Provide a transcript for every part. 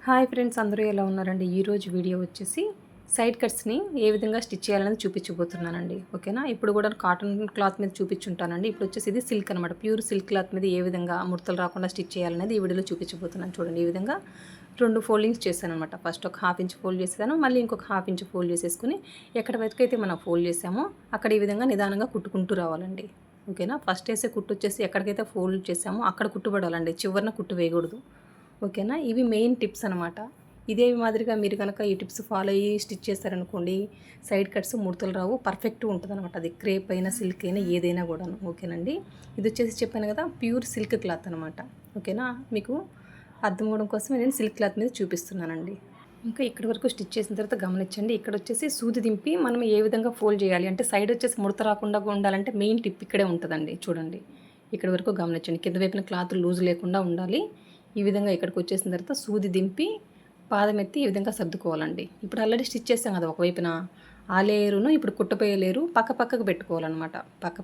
Hi friends, అందరూ ఎలా ఉన్నారండి? ఈరోజు వీడియో వచ్చేసి సైడ్ కట్స్ని ఏ విధంగా స్టిచ్ చేయాలని చూపించబోతున్నానండి. ఓకేనా? ఇప్పుడు కూడా కాటన్ క్లాత్ మీద చూపించుంటానండి. ఇప్పుడు వచ్చేసి ఇది సిల్క్ అనమాట. ప్యూర్ సిల్క్ క్లాత్ మీద ఏ విధంగా ముడతలు రాకుండా స్టిచ్ చేయాలనేది ఈ వీడియోలో చూపించబోతున్నాను. చూడండి, ఈ విధంగా 2 ఫోల్డింగ్స్ చేశాను అనమాట. ఫస్ట్ ఒక హాఫ్ ఇంచ్ ఫోల్డ్ చేశాను, మళ్ళీ ఇంకొక హాఫ్ ఇంచ్ ఫోల్డ్ చేసేసుకుని ఎక్కడ వరకు అయితే మనం ఫోల్డ్ చేసామో అక్కడ ఈ విధంగా నిదానంగా కుట్టుకుంటూ రావాలండి. ఓకేనా? ఫస్ట్ వేసే కుట్టు వచ్చేసి ఎక్కడికైతే ఫోల్డ్ చేసామో అక్కడ కుట్టుబడాలండి, చివరిన కుట్టు వేయకూడదు. ఓకేనా? ఇవి మెయిన్ టిప్స్ అనమాట. ఇదే మాదిరిగా మీరు కనుక ఈ టిప్స్ ఫాలో అయ్యి స్టిచ్ చేస్తారనుకోండి, సైడ్ కట్స్ ముడతలు రావు, పర్ఫెక్ట్గా ఉంటుంది అనమాట. అది క్రేప్ అయినా సిల్క్ అయినా ఏదైనా కూడాను. ఓకేనండి? ఇది వచ్చేసి చెప్పాను కదా, ప్యూర్ సిల్క్ క్లాత్ అనమాట. ఓకేనా? మీకు అర్థం అవ్వడం కోసం నేను సిల్క్ క్లాత్ మీద చూపిస్తున్నానండి. ఇంకా ఇక్కడి వరకు స్టిచ్ చేసిన తర్వాత గమనించండి, ఇక్కడ వచ్చేసి సూది దింపి మనం ఏ విధంగా ఫోల్డ్ చేయాలి అంటే సైడ్ వచ్చేసి ముడత రాకుండా ఉండాలంటే మెయిన్ టిప్ ఇక్కడే ఉంటుందండి. చూడండి, ఇక్కడి వరకు గమనించండి, కింద వైపున క్లాత్ లూజ్ లేకుండా ఉండాలి. ఈ విధంగా ఇక్కడికి వచ్చేసిన తర్వాత సూది దింపి పాదం ఎత్తి ఈ విధంగా సర్దుకోవాలండి. ఇప్పుడు ఆల్రెడీ స్టిచ్ చేస్తాం కదా ఒకవైపున, ఆ లేయరును ఇప్పుడు కుట్టపోయే లేరు పక్కకు పెట్టుకోవాలన్నమాట.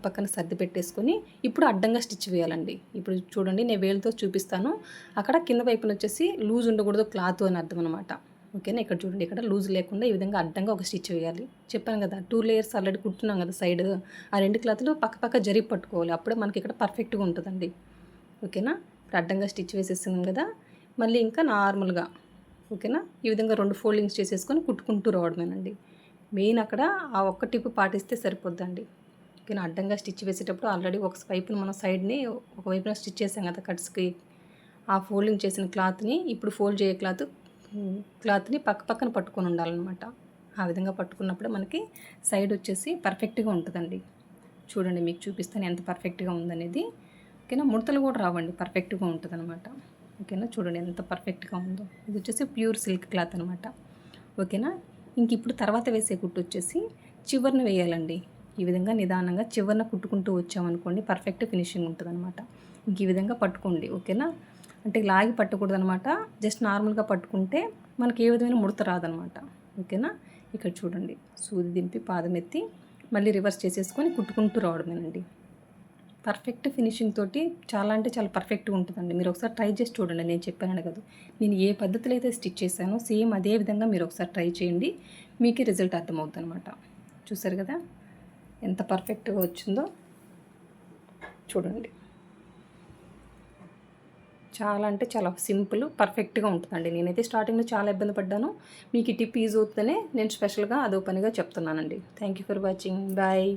పక్కన సర్ది పెట్టేసుకొని ఇప్పుడు అడ్డంగా స్టిచ్ వేయాలండి. ఇప్పుడు చూడండి, నేను వేలుతో చూపిస్తాను. అక్కడ కింద వైపున వచ్చేసి లూజ్ ఉండకూడదు క్లాత్ అని అర్థం అనమాట. ఓకేనా? ఇక్కడ చూడండి, ఇక్కడ లూజ్ లేకుండా ఈ విధంగా అడ్డంగా ఒక స్టిచ్ వేయాలి. చెప్పాను కదా, 2 లేయర్స్ ఆల్రెడీ కుట్టున్నాం కదా సైడ్, ఆ 2 క్లాత్లు పక్క జరిపి పట్టుకోవాలి. అప్పుడే మనకి ఇక్కడ పర్ఫెక్ట్గా ఉంటుందండి. ఓకేనా? ఇప్పుడు అడ్డంగా స్టిచ్ వేసేస్తున్నాం కదా, మళ్ళీ ఇంకా నార్మల్గా ఓకేనా ఈ విధంగా 2 ఫోల్డింగ్స్ చేసేసుకొని కుట్టుకుంటూ రావడమేనండి. మెయిన్ అక్కడ ఆ ఒక్క టిప్ పాటిస్తే సరిపోద్దండి. ఓకేనా? అడ్డంగా స్టిచ్ వేసేటప్పుడు ఆల్రెడీ ఒక వైపున మనం సైడ్ని ఒకవైపున స్టిచ్ చేసాం కదా కట్స్కి, ఆ ఫోల్డింగ్ చేసిన క్లాత్ని ఇప్పుడు ఫోల్డ్ చేయ క్లాత్ని పక్కన పట్టుకొని ఉండాలన్నమాట. ఆ విధంగా పట్టుకున్నప్పుడు మనకి సైడ్ వచ్చేసి పర్ఫెక్ట్గా ఉంటుందండి. చూడండి, మీకు చూపిస్తాను ఎంత పర్ఫెక్ట్గా ఉందనేది. ఓకేనా? ముడతలు కూడా రావండి, పర్ఫెక్ట్గా ఉంటుంది అనమాట. ఓకేనా? చూడండి ఎంత పర్ఫెక్ట్గా ఉందో. ఇది వచ్చేసి ప్యూర్ సిల్క్ క్లాత్ అనమాట. ఓకేనా? ఇంక ఇప్పుడు తర్వాత వేసే కుట్టు వచ్చేసి చివరిన వేయాలండి. ఈ విధంగా నిదానంగా చివరిన కుట్టుకుంటూ వచ్చామనుకోండి, పర్ఫెక్ట్ ఫినిషింగ్ ఉంటుంది అనమాట. ఇంక ఈ విధంగా పట్టుకోండి. ఓకేనా? అంటే లాగి పట్టకూడదు అనమాట. జస్ట్ నార్మల్గా పట్టుకుంటే మనకి ఏ విధమైన ముడత రాదనమాట. ఓకేనా? ఇక్కడ చూడండి, సూది దింపి పాదం ఎత్తి మళ్ళీ రివర్స్ చేసేసుకొని కుట్టుకుంటూ రావడమేనండి. పర్ఫెక్ట్ ఫినిషింగ్ తోటి చాలా అంటే చాలా పర్ఫెక్ట్గా ఉంటుందండి. మీరు ఒకసారి ట్రై చేసి చూడండి. నేను చెప్పాను కదా, నేను ఏ పద్ధతిలో అయితే స్టిచ్ చేశానో సేమ్ అదే విధంగా మీరు ఒకసారి ట్రై చేయండి, మీకే రిజల్ట్ అర్థమవుతుంది అనమాట. చూసారు కదా ఎంత పర్ఫెక్ట్గా వచ్చిందో. చూడండి, చాలా అంటే చాలా సింపుల్, పర్ఫెక్ట్గా ఉంటుందండి. నేనైతే స్టార్టింగ్లో చాలా ఇబ్బంది పడ్డాను. మీకు ఈ టిప్ యూజ్ అవుతుందనే నేను స్పెషల్గా అదో పనిగా చెప్తున్నానండి. Thank you for watching. Bye.